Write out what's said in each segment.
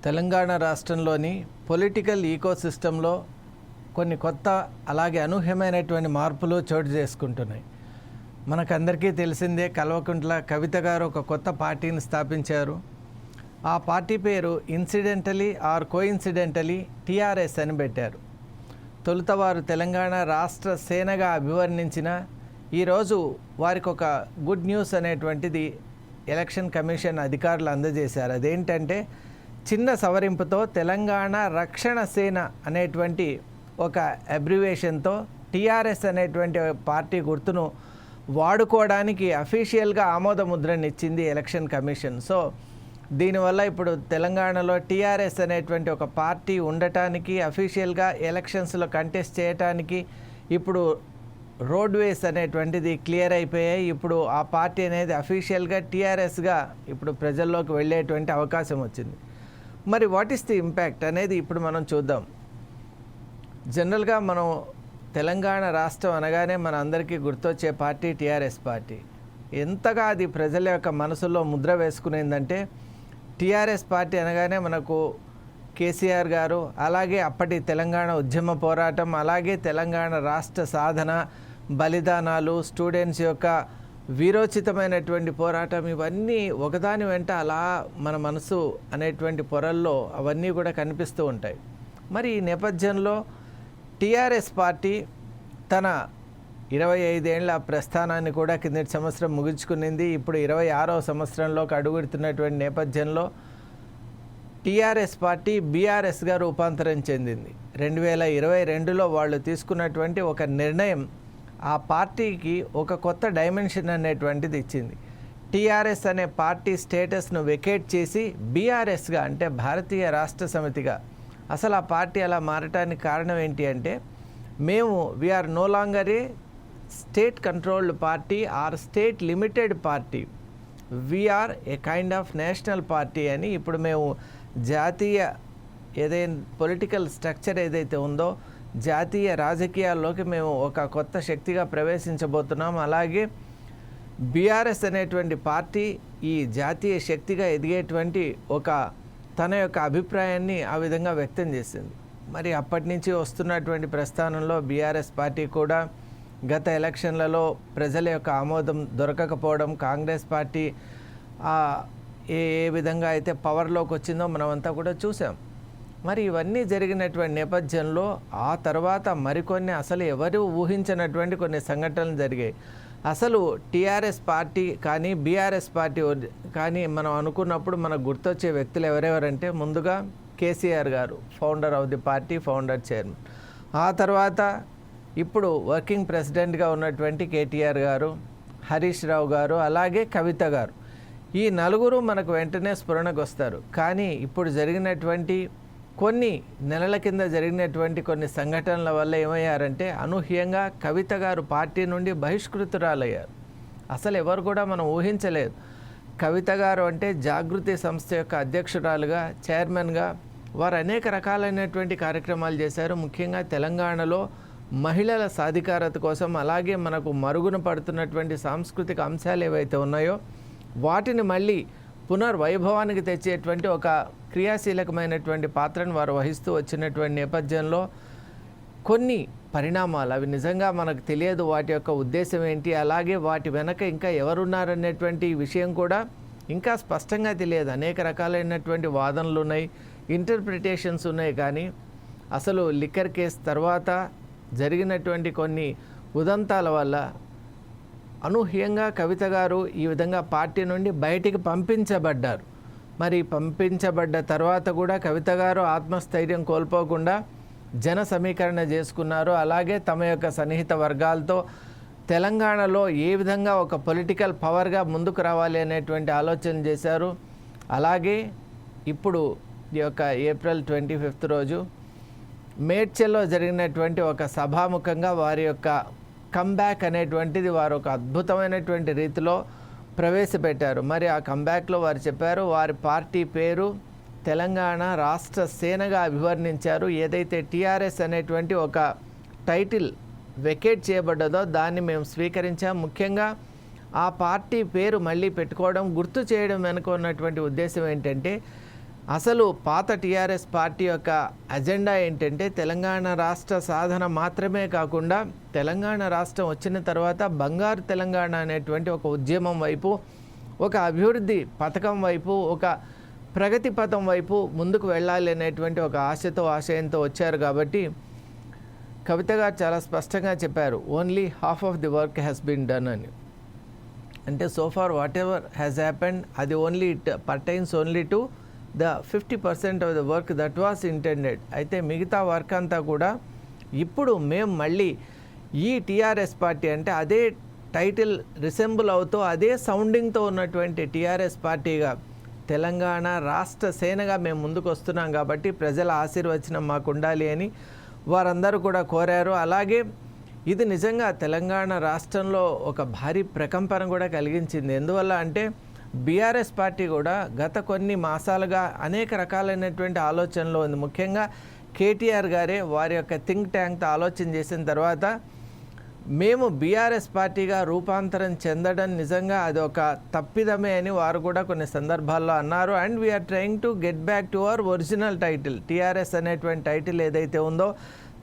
తెలంగాణ రాష్ట్రంలోని పొలిటికల్ ఈకోసిస్టంలో కొన్ని కొత్త అలాగే అనూహ్యమైనటువంటి మార్పులు చోటు చేసుకుంటున్నాయి. మనకందరికీ తెలిసిందే, కల్వకుంట్ల కవిత గారు ఒక కొత్త పార్టీని స్థాపించారు. ఆ పార్టీ పేరు ఇన్సిడెంటలీ ఆర్ కోఇన్సిడెంటలీ టీఆర్ఎస్ అని పెట్టారు. తొలుత వారు తెలంగాణ రాష్ట్ర సేనగా అభివర్ణించిన ఈరోజు వారికి ఒక గుడ్ న్యూస్ అనేటువంటిది ఎలక్షన్ కమిషన్ అధికారులు అందజేశారు. అదేంటంటే చిన్న సవరింపుతో తెలంగాణ రక్షణ సేన అనేటువంటి ఒక అబ్రివేషన్తో టీఆర్ఎస్ అనేటువంటి పార్టీ గుర్తును వాడుకోవడానికి అఫీషియల్గా ఆమోద ముద్రనిచ్చింది ఎలక్షన్ కమిషన్. సో దీనివల్ల ఇప్పుడు తెలంగాణలో టీఆర్ఎస్ అనేటువంటి ఒక పార్టీ ఉండటానికి, అఫీషియల్గా ఎలక్షన్స్లో కంటెస్ట్ చేయటానికి ఇప్పుడు రోడ్వేస్ అనేటువంటిది క్లియర్ అయిపోయాయి. ఇప్పుడు ఆ పార్టీ అనేది అఫీషియల్గా టీఆర్ఎస్గా ఇప్పుడు ప్రజల్లోకి వెళ్ళేటువంటి అవకాశం వచ్చింది. మరి వాట్ ఈస్ ది ఇంపాక్ట్ అనేది ఇప్పుడు మనం చూద్దాం. జనరల్గా మనం తెలంగాణ రాష్ట్రం అనగానే మన అందరికీ గుర్తొచ్చే పార్టీ టీఆర్ఎస్ పార్టీ. ఎంతగా అది ప్రజల యొక్క మనసులో ముద్ర వేసుకునేందంటే టీఆర్ఎస్ పార్టీ అనగానే మనకు కేసీఆర్ గారు, అలాగే అప్పటి తెలంగాణ ఉద్యమ పోరాటం, అలాగే తెలంగాణ రాష్ట్ర సాధన, బలిదానాలు, స్టూడెంట్స్ యొక్క వీరోచితమైనటువంటి పోరాటం, ఇవన్నీ ఒకదాని వెంట అలా మన మనసు అనేటువంటి పొరల్లో అవన్నీ కూడా కనిపిస్తూ ఉంటాయి. మరి ఈ నేపథ్యంలో టీఆర్ఎస్ పార్టీ తన 25 ఏళ్ల ప్రస్థానాన్ని కూడా కిందటి సంవత్సరం ముగించుకునింది. ఇప్పుడు 26వ సంవత్సరంలోకి అడుగుడుతున్నటువంటి నేపథ్యంలో టీఆర్ఎస్ పార్టీ బీఆర్ఎస్గా రూపాంతరం చెందింది. 2022లో వాళ్ళు తీసుకున్నటువంటి ఒక నిర్ణయం ఆ పార్టీకి ఒక కొత్త డైమెన్షన్ అనేటువంటిది ఇచ్చింది. టీఆర్ఎస్ అనే పార్టీ స్టేటస్ను వెకేట్ చేసి బీఆర్ఎస్గా, అంటే భారతీయ రాష్ట్ర సమితిగా, అసలు ఆ పార్టీ అలా మారటానికి కారణం ఏంటి అంటే మేము we are no longer a state controlled party or state limited party, we are a kind of national party అని ఇప్పుడు మేము జాతీయ ఏదైనా పొలిటికల్ స్ట్రక్చర్ ఏదైతే ఉందో జాతీయ రాజకీయాల్లోకి మేము ఒక కొత్త శక్తిగా ప్రవేశించబోతున్నాం. అలాగే బీఆర్ఎస్ అనేటువంటి పార్టీ ఈ జాతీయ శక్తిగా ఎదిగేటువంటి ఒక తన యొక్క అభిప్రాయాన్ని ఆ విధంగా వ్యక్తం చేసింది. మరి అప్పటి నుంచి వస్తున్నటువంటి ప్రస్థానంలో బీఆర్ఎస్ పార్టీ కూడా గత ఎలక్షన్లలో ప్రజల యొక్క ఆమోదం దొరకకపోవడం, కాంగ్రెస్ పార్టీ ఏ విధంగా అయితే పవర్లోకి వచ్చిందో మనమంతా కూడా చూసాం. మరి ఇవన్నీ జరిగినటువంటి నేపథ్యంలో ఆ తర్వాత మరికొన్ని అసలు ఎవరు ఊహించినటువంటి కొన్ని సంఘటనలు జరిగాయి. అసలు టీఆర్ఎస్ పార్టీ కానీ బీఆర్ఎస్ పార్టీ కానీ మనం అనుకున్నప్పుడు మనకు గుర్తొచ్చే వ్యక్తులు ఎవరెవరంటే ముందుగా కేసీఆర్ గారు, founder of the party, founder chairman. ఆ తర్వాత ఇప్పుడు వర్కింగ్ ప్రెసిడెంట్గా ఉన్నటువంటి కేటీఆర్ గారు, హరీష్ రావు గారు, అలాగే కవిత గారు. ఈ నలుగురు మనకు వెంటనే స్ఫురణకు వస్తారు. కానీ ఇప్పుడు జరిగినటువంటి కొన్ని నెలల కింద జరిగినటువంటి కొన్ని సంఘటనల వల్ల ఏమయ్యారంటే అనూహ్యంగా కవిత గారు పార్టీ నుండి బహిష్కృతురాలయ్యారు. అసలు ఎవరు కూడా మనం ఊహించలేదు. కవిత గారు అంటే జాగృతి సంస్థ యొక్క అధ్యక్షురాలుగా, చైర్మన్గా వారు అనేక రకాలైనటువంటి కార్యక్రమాలు చేశారు. ముఖ్యంగా తెలంగాణలో మహిళల సాధికారత కోసం, అలాగే మనకు మరుగున పడుతున్నటువంటి సాంస్కృతిక అంశాలు ఏవైతే ఉన్నాయో వాటిని మళ్ళీ పునర్వైభవానికి తెచ్చేటువంటి ఒక క్రియాశీలకమైనటువంటి పాత్రను వారు వహిస్తూ వచ్చినటువంటి నేపథ్యంలో కొన్ని పరిణామాలు, అవి నిజంగా మనకు తెలియదు వాటి యొక్క ఉద్దేశం ఏంటి, అలాగే వాటి వెనక ఇంకా ఎవరున్నారనేటువంటి విషయం కూడా ఇంకా స్పష్టంగా తెలియదు. అనేక రకాలైనటువంటి వాదనలు ఉన్నాయి, ఇంటర్ప్రిటేషన్స్ ఉన్నాయి. కానీ అసలు లిక్కర్ కేసు తర్వాత జరిగినటువంటి కొన్ని ఉదంతాల వల్ల అనూహ్యంగా కవిత గారు ఈ విధంగా పార్టీ నుండి బయటికి పంపించబడ్డారు. మరి పంపించబడ్డ తర్వాత కూడా కవిత గారు ఆత్మస్థైర్యం కోల్పోకుండా జన సమీకరణ చేసుకున్నారు. అలాగే తమ యొక్క సన్నిహిత వర్గాలతో తెలంగాణలో ఏ విధంగా ఒక పొలిటికల్ పవర్గా ముందుకు రావాలి అనేటువంటి ఆలోచన చేశారు. అలాగే ఇప్పుడు ఈ యొక్క ఏప్రిల్ 25 రోజు మేడ్చల్లో జరిగినటువంటి ఒక సభాముఖంగా వారి యొక్క కంబ్యాక్ అనేటువంటిది వారు ఒక అద్భుతమైనటువంటి రీతిలో ప్రవేశపెట్టారు. మరి ఆ కంబ్యాక్లో వారు చెప్పారు, వారి పార్టీ పేరు తెలంగాణ రాష్ట్ర సేనగా అభివర్ణించారు. ఏదైతే టీఆర్ఎస్ అనేటువంటి ఒక టైటిల్ వెకేట్ చేయబడ్డదో దాన్ని మేము స్వీకరించాం. ముఖ్యంగా ఆ పార్టీ పేరు మళ్ళీ పెట్టుకోవడం, గుర్తు చేయడం వెనుక ఉన్నటువంటి ఉద్దేశం ఏంటంటే అసలు పాత టీఆర్ఎస్ పార్టీ యొక్క అజెండా ఏంటంటే తెలంగాణ రాష్ట్ర సాధన మాత్రమే కాకుండా తెలంగాణ రాష్ట్రం వచ్చిన తర్వాత బంగారు తెలంగాణ అనేటువంటి ఒక ఉద్యమం వైపు, ఒక అభివృద్ధి పథకం వైపు, ఒక ప్రగతి పథం వైపు ముందుకు వెళ్ళాలి అనేటువంటి ఒక ఆశతో ఆశయంతో వచ్చారు. కాబట్టి కవిత గారు చాలా స్పష్టంగా చెప్పారు, only half of the work has been done అని. అంటే so far whatever has happened అది only it pertains only to the 50% of the work that was intended. అయితే మిగతా వర్క్ అంతా కూడా ఇప్పుడు మేము మళ్ళీ ఈ టీఆర్ఎస్ పార్టీ అంటే అదే టైటిల్ రిసెంబుల్ అవుతూ అదే సౌండింగ్తో ఉన్నటువంటి టీఆర్ఎస్ పార్టీగా తెలంగాణ రాష్ట్ర సేనగా మేము ముందుకు వస్తున్నాం. కాబట్టి ప్రజల ఆశీర్వచనం మాకు ఉండాలి అని వారందరూ కూడా కోరారు. అలాగే ఇది నిజంగా తెలంగాణ రాష్ట్రంలో ఒక భారీ ప్రకంపన కూడా కలిగించింది. ఎందువల్ల అంటే బీఆర్ఎస్ పార్టీ కూడా గత కొన్ని మాసాలుగా అనేక రకాలైనటువంటి ఆలోచనలు ఉంది. ముఖ్యంగా కేటీఆర్ గారే వారి యొక్క థింక్ ట్యాంక్తో ఆలోచన చేసిన తర్వాత మేము బీఆర్ఎస్ పార్టీగా రూపాంతరం చెందడం నిజంగా అది ఒక తప్పిదమే అని వారు కూడా కొన్ని సందర్భాల్లో అన్నారు. And we are trying to get back to our original title. TRS అనేటువంటి టైటిల్ ఏదైతే ఉందో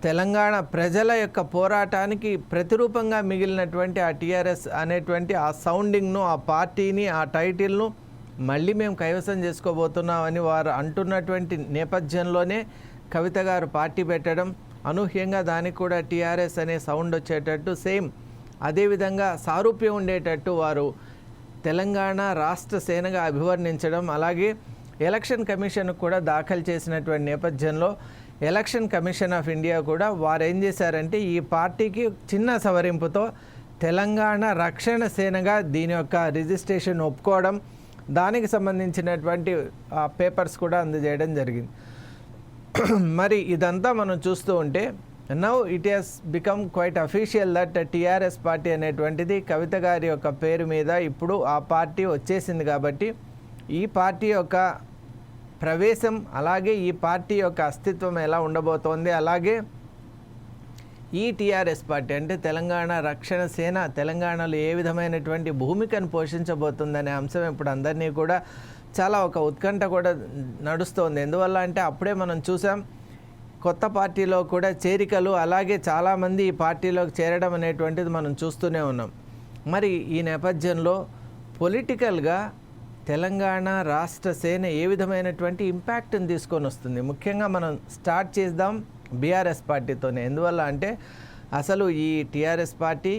తెలంగాణ ప్రజల యొక్క పోరాటానికి ప్రతిరూపంగా మిగిలినటువంటి ఆ టీఆర్ఎస్ అనేటువంటి ఆ సౌండింగ్ను, ఆ పార్టీని, ఆ టైటిల్ను మళ్ళీ మేము కైవసం చేసుకోబోతున్నామని వారు అంటున్నటువంటి నేపథ్యంలోనే కవిత గారు పార్టీ పెట్టడం, అనూహ్యంగా దానికి కూడా టీఆర్ఎస్ అనే సౌండ్ వచ్చేటట్టు, సేమ్ అదేవిధంగా సారూప్యం ఉండేటట్టు వారు తెలంగాణ రాష్ట్ర సేనగా అభివర్ణించడం, అలాగే ఎలక్షన్ కమిషన్ కూడా దాఖలు చేసినటువంటి నేపథ్యంలో ఎలక్షన్ కమిషన్ ఆఫ్ ఇండియా కూడా వారు ఏం చేశారంటే ఈ పార్టీకి చిన్న సవరింపుతో తెలంగాణ రక్షణ సేనగా దీని యొక్క రిజిస్ట్రేషన్ ఒప్పుకోవడం, దానికి సంబంధించినటువంటి పేపర్స్ కూడా అందజేయడం జరిగింది. మరి ఇదంతా మనం చూస్తూ ఉంటే now it has become quite official that TRS party అనేటువంటిది కవిత గారి యొక్క పేరు మీద ఇప్పుడు ఆ పార్టీ వచ్చేసింది. కాబట్టి ఈ పార్టీ యొక్క ప్రవేశం, అలాగే ఈ పార్టీ యొక్క అస్తిత్వం ఎలా ఉండబోతోంది, అలాగే ఈ టీఆర్ఎస్ పార్టీ అంటే తెలంగాణ రక్షణ సేన తెలంగాణలో ఏ విధమైనటువంటి భూమికను పోషించబోతుందనే అంశం ఇప్పుడు అందరినీ కూడా చాలా ఒక ఉత్కంఠ కూడా నడుస్తోంది. ఎందువల్ల అంటే అప్పుడే మనం చూసాం కొత్త పార్టీలో కూడా చేరికలు, అలాగే చాలామంది ఈ పార్టీలోకి చేరడం అనేటువంటిది మనం చూస్తూనే ఉన్నాం. మరి ఈ నేపథ్యంలో పొలిటికల్గా తెలంగాణ రాష్ట్ర సేన ఏ విధమైనటువంటి ఇంపాక్ట్ని తీసుకొని వస్తుంది. ముఖ్యంగా మనం స్టార్ట్ చేద్దాం బీఆర్ఎస్ పార్టీతోనే. ఎందువల్ల అంటే అసలు ఈ టీఆర్ఎస్ పార్టీ,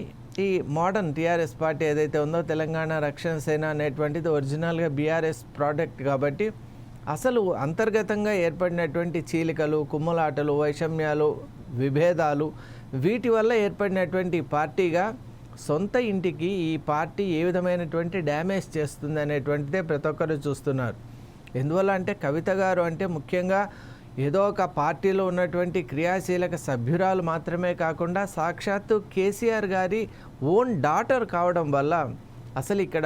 ఈ మోడర్న్ టీఆర్ఎస్ పార్టీ ఏదైతే ఉందో తెలంగాణ రక్షణ సేన అనేటువంటిది ఒరిజినల్గా బీఆర్ఎస్ ప్రోడక్ట్. కాబట్టి అసలు అంతర్గతంగా ఏర్పడినటువంటి చీలికలు, కుమ్ములాటలు, వైషమ్యాలు, విభేదాలు, వీటి వల్ల ఏర్పడినటువంటి పార్టీగా సొంత ఇంటికి ఈ పార్టీ ఏ విధమైనటువంటి డ్యామేజ్ చేస్తుంది అనేటువంటిదే ప్రతి ఒక్కరు చూస్తున్నారు. ఎందువల్ల అంటే కవిత గారు అంటే ముఖ్యంగా ఏదో ఒక పార్టీలో ఉన్నటువంటి క్రియాశీలక సభ్యురాలు మాత్రమే కాకుండా సాక్షాత్తు కేసీఆర్ గారి ఓన్ డాటర్ కావడం వల్ల అసలు ఇక్కడ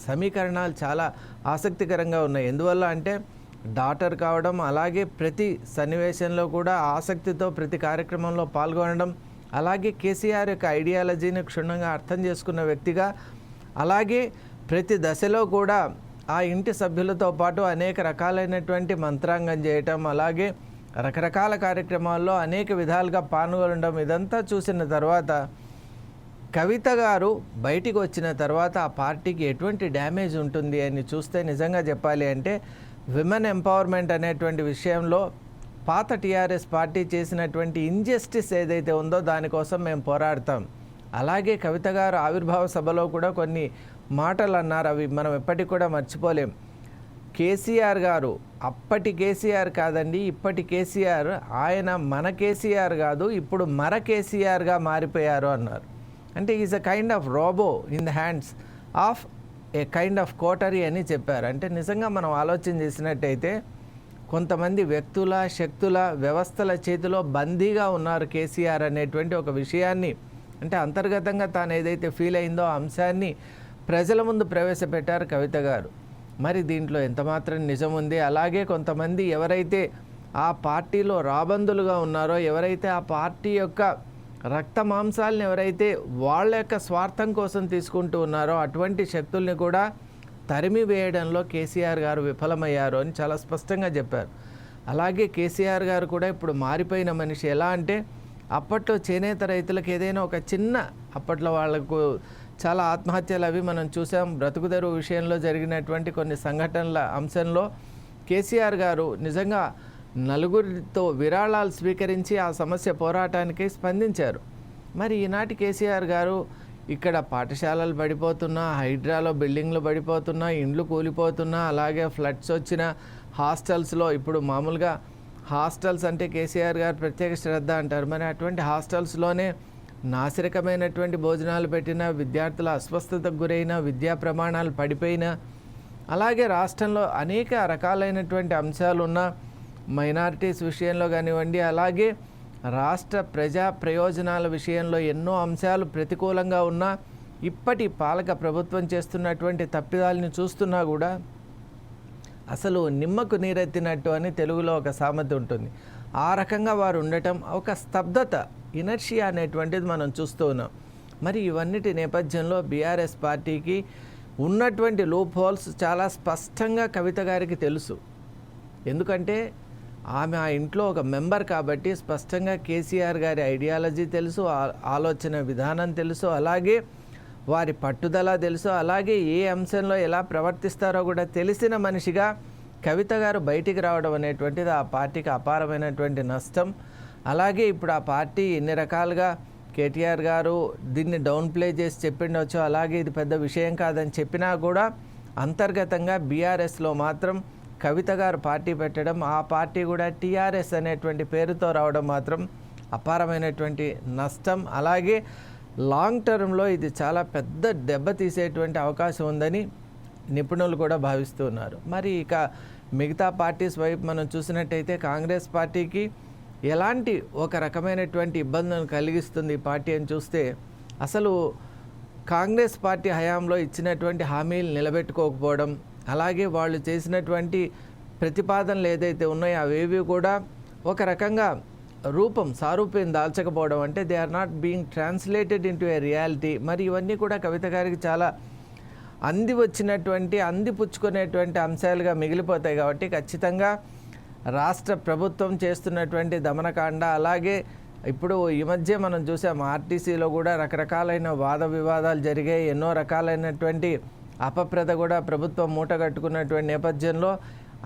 సమీకరణాలు చాలా ఆసక్తికరంగా ఉన్నాయి. ఎందువల్ల అంటే డాటర్ కావడం, అలాగే ప్రతి సన్నివేశంలో కూడా ఆసక్తితో ప్రతి కార్యక్రమంలో పాల్గొనడం, అలాగే కేసీఆర్ యొక్క ఐడియాలజీని క్షుణ్ణంగా అర్థం చేసుకున్న వ్యక్తిగా, అలాగే ప్రతి దశలో కూడా ఆ ఇంటి సభ్యులతో పాటు అనేక రకాలైనటువంటి మంత్రాంగం చేయటం, అలాగే రకరకాల కార్యక్రమాల్లో అనేక విధాలుగా పాల్గొనడం, ఇదంతా చూసిన తర్వాత కవిత గారు బయటికి వచ్చిన తర్వాత ఆ పార్టీకి ఎటువంటి డ్యామేజ్ ఉంటుంది అని చూస్తే నిజంగా చెప్పాలి అంటే విమెన్ ఎంపవర్మెంట్ అనేటువంటి విషయంలో పాత టీఆర్ఎస్ పార్టీ చేసినటువంటి ఇంజస్టిస్ ఏదైతే ఉందో దానికోసం మేము పోరాడతాం. అలాగే కవిత గారు ఆవిర్భావ సభలో కూడా కొన్ని మాటలు అన్నారు, అవి మనం ఎప్పటికి కూడా మర్చిపోలేం. కేసీఆర్ గారు అప్పటి కేసీఆర్ కాదండి, ఇప్పటి కేసీఆర్, ఆయన మన కేసీఆర్ కాదు, ఇప్పుడు మర కేసీఆర్గా మారిపోయారు అన్నారు. అంటే is a kind of robot in the hands of a kind of coterie అని చెప్పారు. అంటే నిజంగా మనం ఆలోచన చేసినట్టయితే కొంతమంది వ్యక్తుల, శక్తుల, వ్యవస్థల చేతిలో బందీగా ఉన్నారు కేసీఆర్ అనేటువంటి ఒక విషయాన్ని, అంటే అంతర్గతంగా తాను ఏదైతే ఫీల్ అయిందో ఆ అంశాన్ని ప్రజల ముందు ప్రవేశపెట్టారు కవిత గారు. మరి దీంట్లో ఎంతమాత్రం నిజం ఉంది? అలాగే కొంతమంది ఎవరైతే ఆ పార్టీలో రాబందులుగా ఉన్నారో, ఎవరైతే ఆ పార్టీ యొక్క రక్త మాంసాలను ఎవరైతే వాళ్ళ యొక్క స్వార్థం కోసం తీసుకుంటూ ఉన్నారో అటువంటి శక్తుల్ని కూడా తరిమి వేయడంలో కేసీఆర్ గారు విఫలమయ్యారు అని చాలా స్పష్టంగా చెప్పారు. అలాగే కేసీఆర్ గారు కూడా ఇప్పుడు మారిపోయిన మనిషి. ఎలా అంటే అప్పట్లో చేనేత రైతులకు ఏదైనా ఒక చిన్న, అప్పట్లో వాళ్లకు చాలా ఆత్మహత్యలు అవి మనం చూసాం. బ్రతుకుదెరువు విషయంలో జరిగినటువంటి కొన్ని సంఘటనల అంశంలో కేసీఆర్ గారు నిజంగా నలుగురితో విరాళాలు స్వీకరించి ఆ సమస్య పోరాటానికి స్పందించారు. మరి ఈనాటి కేసీఆర్ గారు ఇక్కడ పాఠశాలలు పడిపోతున్నా, హైడ్రాలో బిల్డింగ్లు పడిపోతున్నా, ఇండ్లు కూలిపోతున్నా, అలాగే ఫ్లడ్స్ వచ్చిన హాస్టల్స్లో, ఇప్పుడు మామూలుగా హాస్టల్స్ అంటే కేసీఆర్ గారు ప్రత్యేక శ్రద్ధ అంటారు. మరి అటువంటి హాస్టల్స్లోనే నాసిరకమైనటువంటి భోజనాలు పెట్టిన, విద్యార్థుల అస్వస్థతకు గురైన, విద్యా ప్రమాణాలు పడిపోయిన, అలాగే రాష్ట్రంలో అనేక రకాలైనటువంటి అంశాలు ఉన్న, మైనారిటీస్ విషయంలో కానివ్వండి, అలాగే రాష్ట్ర ప్రజా ప్రయోజనాల విషయంలో ఎన్నో అంశాలు ప్రతికూలంగా ఉన్నా, ఇప్పటి పాలక ప్రభుత్వం చేస్తున్నటువంటి తప్పిదాలని చూస్తున్నా కూడా అసలు నిమ్మకు నీరెత్తినట్టు అని తెలుగులో ఒక సామెత ఉంటుంది. ఆ రకంగా వారు ఉండటం, ఒక స్తబ్దత, ఇనర్షియా అనేటువంటిది మనం చూస్తూ ఉన్నాం. మరి ఇవన్నిటి నేపథ్యంలో బీఆర్ఎస్ పార్టీకి ఉన్నటువంటి లూప్ హోల్స్ చాలా స్పష్టంగా కవిత గారికి తెలుసు. ఎందుకంటే ఆమె ఆ ఇంట్లో ఒక మెంబర్ కాబట్టి స్పష్టంగా కేసీఆర్ గారి ఐడియాలజీ తెలుసు, ఆలోచన విధానం తెలుసు, అలాగే వారి పట్టుదల తెలుసు, అలాగే ఏ అంశంలో ఎలా ప్రవర్తిస్తారో కూడా తెలిసిన మనిషిగా కవిత గారు బయటికి రావడం అనేటువంటిది ఆ పార్టీకి అపారమైనటువంటి నష్టం. అలాగే ఇప్పుడు ఆ పార్టీ ఎన్ని రకాలుగా కేటీఆర్ గారు దీన్ని డౌన్ ప్లే చేసి చెప్పిండొచ్చు, అలాగే ఇది పెద్ద విషయం కాదని చెప్పినా కూడా అంతర్గతంగా బీఆర్ఎస్లో మాత్రం కవిత గారు పార్టీ పెట్టడం, ఆ పార్టీ కూడా టీఆర్ఎస్ అనేటువంటి పేరుతో రావడం మాత్రం అపారమైనటువంటి నష్టం. అలాగే లాంగ్ టర్మ్లో ఇది చాలా పెద్ద దెబ్బ తీసేటువంటి అవకాశం ఉందని నిపుణులు కూడా భావిస్తున్నారు. మరి ఇక మిగతా పార్టీస్ వైపు మనం చూసినట్టయితే కాంగ్రెస్ పార్టీకి ఎలాంటి ఒక రకమైనటువంటి ఇబ్బందులను కలిగిస్తుంది ఈ పార్టీ అని చూస్తే, అసలు కాంగ్రెస్ పార్టీ హయాంలో ఇచ్చినటువంటి హామీలు నిలబెట్టుకోకపోవడం, అలాగే వాళ్ళు చేసినటువంటి ప్రతిపాదనలు ఏదైతే ఉన్నాయో అవేవి కూడా ఒక రకంగా సారూప్యం దాల్చకపోవడం, అంటే they are not being translated into a reality. మరి ఇవన్నీ కూడా కవిత గారికి చాలా అందిపుచ్చుకునేటువంటి అంశాలుగా మిగిలిపోతాయి. కాబట్టి ఖచ్చితంగా రాష్ట్ర ప్రభుత్వం చేస్తున్నటువంటి దమనకాండ, అలాగే ఇప్పుడు ఈ మధ్య మనం చూసాం ఆర్టీసీలో కూడా రకరకాలైన వాద వివాదాలు జరిగాయి, ఎన్నో రకాలైనటువంటి అపప్రద కూడా ప్రభుత్వం మూటగట్టుకున్నటువంటి నేపథ్యంలో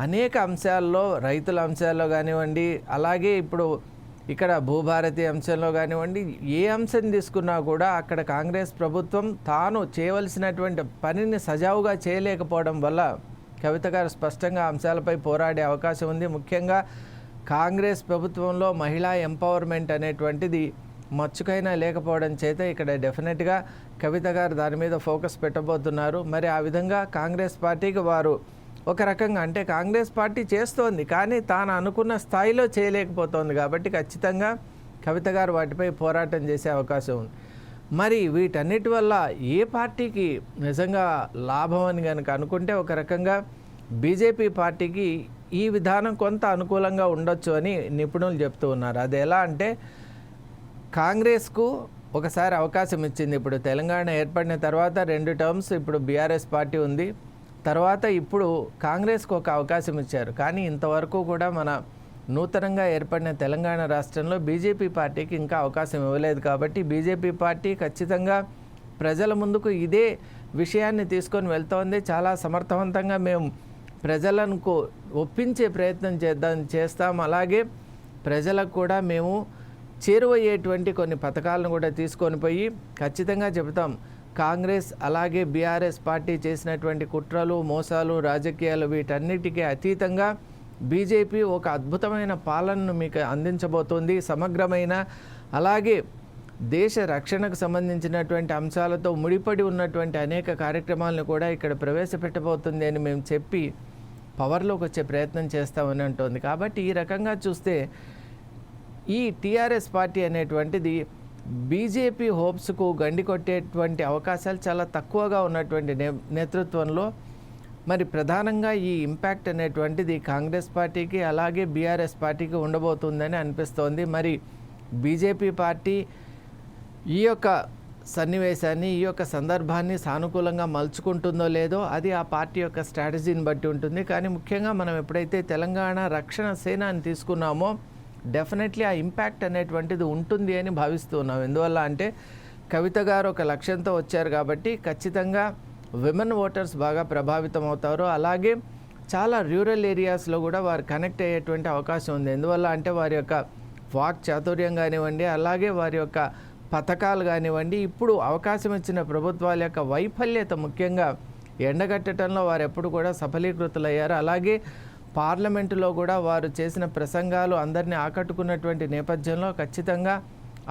అనేక అంశాల్లో, రైతుల అంశాల్లో కానివ్వండి, అలాగే ఇప్పుడు ఇక్కడ భూభారతి అంశంలో కానివ్వండి, ఏ అంశం తీసుకున్నా కూడా అక్కడ కాంగ్రెస్ ప్రభుత్వం తాను చేయవలసినటువంటి పనిని సజావుగా చేయలేకపోవడం వల్ల కవిత గారు స్పష్టంగా అంశాలపై పోరాడే అవకాశం ఉంది. ముఖ్యంగా కాంగ్రెస్ ప్రభుత్వంలో మహిళా ఎంపవర్మెంట్ అనేటువంటిది మచ్చుకైనా లేకపోవడం చేత ఇక్కడ డెఫినెట్గా కవిత గారు దాని మీద ఫోకస్ పెట్టబోతున్నారు. మరి ఆ విధంగా కాంగ్రెస్ పార్టీకి వారు ఒక రకంగా, అంటే కాంగ్రెస్ పార్టీ చేస్తోంది కానీ తాను అనుకున్న స్థాయిలో చేయలేకపోతోంది కాబట్టి ఖచ్చితంగా కవిత గారు వాటిపై పోరాటం చేసే అవకాశం ఉంది. మరి వీటన్నిటి వల్ల ఏ పార్టీకి నిజంగా లాభం అని కనుక అనుకుంటే ఒక రకంగా బీజేపీ పార్టీకి ఈ విధానం కొంత అనుకూలంగా ఉండొచ్చు అని నిపుణులు చెప్తూ ఉన్నారు. అది ఎలా అంటే కాంగ్రెస్కు ఒకసారి అవకాశం ఇచ్చింది. ఇప్పుడు తెలంగాణ ఏర్పడిన తర్వాత 2 టర్మ్స్ ఇప్పుడు బీఆర్ఎస్ పార్టీ ఉంది, తర్వాత ఇప్పుడు కాంగ్రెస్కు ఒక అవకాశం ఇచ్చారు. కానీ ఇంతవరకు కూడా మన నూతనంగా ఏర్పడిన తెలంగాణ రాష్ట్రంలో బీజేపీ పార్టీకి ఇంకా అవకాశం ఇవ్వలేదు. కాబట్టి బీజేపీ పార్టీ ఖచ్చితంగా ప్రజల ముందుకు ఇదే విషయాన్ని తీసుకొని వెళ్తోంది. చాలా సమర్థవంతంగా మేము ప్రజలను ఒప్పించే ప్రయత్నం చేస్తాం, అలాగే ప్రజలకు కూడా మేము చేరువయ్యేటువంటి కొన్ని పథకాలను కూడా తీసుకొని పోయి ఖచ్చితంగా చెబుతాం. కాంగ్రెస్ అలాగే బీఆర్ఎస్ పార్టీ చేసినటువంటి కుట్రలు, మోసాలు, రాజకీయాలు వీటన్నిటికీ అతీతంగా బీజేపీ ఒక అద్భుతమైన పాలనను మీకు అందించబోతోంది. సమగ్రమైన అలాగే దేశ రక్షణకు సంబంధించినటువంటి అంశాలతో ముడిపడి ఉన్నటువంటి అనేక కార్యక్రమాలను కూడా ఇక్కడ ప్రవేశపెట్టబోతుంది అని మేము చెప్పి పవర్లోకి వచ్చే ప్రయత్నం చేస్తామని అంటోంది. కాబట్టి ఈ రకంగా చూస్తే ఈ టీఆర్ఎస్ పార్టీ అనేటువంటిది బీజేపీ హోప్స్కు గండి కొట్టేటువంటి అవకాశాలు చాలా తక్కువగా ఉన్నటువంటి నేతృత్వంలో మరి ప్రధానంగా ఈ ఇంపాక్ట్ అనేటువంటిది కాంగ్రెస్ పార్టీకి అలాగే బీఆర్ఎస్ పార్టీకి ఉండబోతుందని అనిపిస్తోంది. మరి బీజేపీ పార్టీ ఈ యొక్క సన్నివేశాన్ని, ఈ యొక్క సందర్భాన్ని సానుకూలంగా మలుచుకుంటుందో లేదో అది ఆ పార్టీ యొక్క స్ట్రాటజీని బట్టి ఉంటుంది. కానీ ముఖ్యంగా మనం ఎప్పుడైతే తెలంగాణ రక్షణ సేన అని తీసుకున్నామో డెఫినెట్లీ ఆ ఇంపాక్ట్ అనేటువంటిది ఉంటుంది అని భావిస్తూ ఉన్నాం. ఎందువల్ల అంటే కవిత గారు ఒక లక్ష్యంతో వచ్చారు కాబట్టి ఖచ్చితంగా విమెన్ ఓటర్స్ బాగా ప్రభావితం అవుతారు. అలాగే చాలా రూరల్ ఏరియాస్లో కూడా వారు కనెక్ట్ అయ్యేటువంటి అవకాశం ఉంది. ఎందువల్ల అంటే వారి యొక్క వాక్ చాతుర్యం కానివ్వండి, అలాగే వారి యొక్క పథకాలు కానివ్వండి, ఇప్పుడు అవకాశం ఇచ్చిన ప్రభుత్వాల యొక్క వైఫల్యత ముఖ్యంగా ఎండగట్టడంలో వారు ఎప్పుడు కూడా సఫలీకృతులయ్యారు. అలాగే పార్లమెంటులో కూడా వారు చేసిన ప్రసంగాలు అందరినీ ఆకట్టుకున్నటువంటి నేపథ్యంలో ఖచ్చితంగా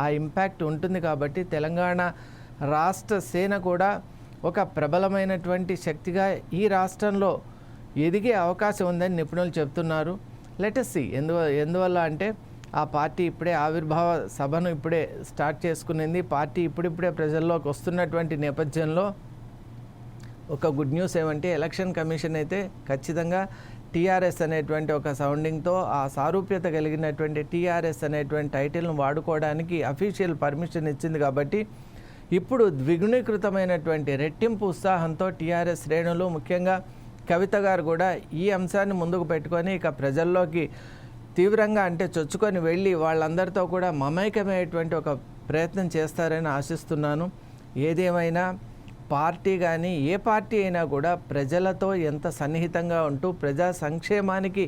ఆ ఇంపాక్ట్ ఉంటుంది. కాబట్టి తెలంగాణ రాష్ట్ర సేన కూడా ఒక ప్రబలమైనటువంటి శక్తిగా ఈ రాష్ట్రంలో ఎదిగే అవకాశం ఉందని నిపుణులు చెప్తున్నారు. Let us see. ఎందువల్ల అంటే ఆ పార్టీ ఇప్పుడే ఆవిర్భావ సభను ఇప్పుడే స్టార్ట్ చేసుకునింది. పార్టీ ఇప్పుడిప్పుడే ప్రజల్లోకి వస్తున్నటువంటి నేపథ్యంలో ఒక గుడ్ న్యూస్ ఏమంటే ఎలక్షన్ కమిషన్ అయితే ఖచ్చితంగా టీఆర్ఎస్ అనేటువంటి ఒక సౌండింగ్తో ఆ సారూప్యత కలిగినటువంటి టీఆర్ఎస్ అనేటువంటి టైటిల్ను వాడుకోవడానికి అఫీషియల్ పర్మిషన్ ఇచ్చింది. కాబట్టి ఇప్పుడు ద్విగుణీకృతమైనటువంటి రెట్టింపు ఉత్సాహంతో టీఆర్ఎస్ శ్రేణులు, ముఖ్యంగా కవిత గారు కూడా ఈ అంశాన్ని ముందుకు పెట్టుకొని ఇక ప్రజల్లోకి తీవ్రంగా అంటే చొచ్చుకొని వెళ్ళి వాళ్ళందరితో కూడా మమైకమయ్యేటువంటి ఒక ప్రయత్నం చేస్తారని ఆశిస్తున్నాను. ఏదేమైనా పార్టీ కానీ ఏ పార్టీ అయినా కూడా ప్రజలతో ఎంత సన్నిహితంగా ఉంటూ ప్రజా సంక్షేమానికి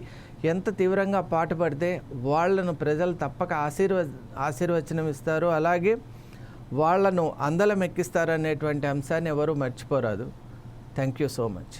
ఎంత తీవ్రంగా పాటుపడితే వాళ్లను ప్రజలు తప్పక ఆశీర్వచనం ఇస్తారు. అలాగే వాళ్లను అందలం ఎక్కిస్తారు అనేటువంటి అంశాన్ని ఎవరు మర్చిపోరాదు. Thank you so much.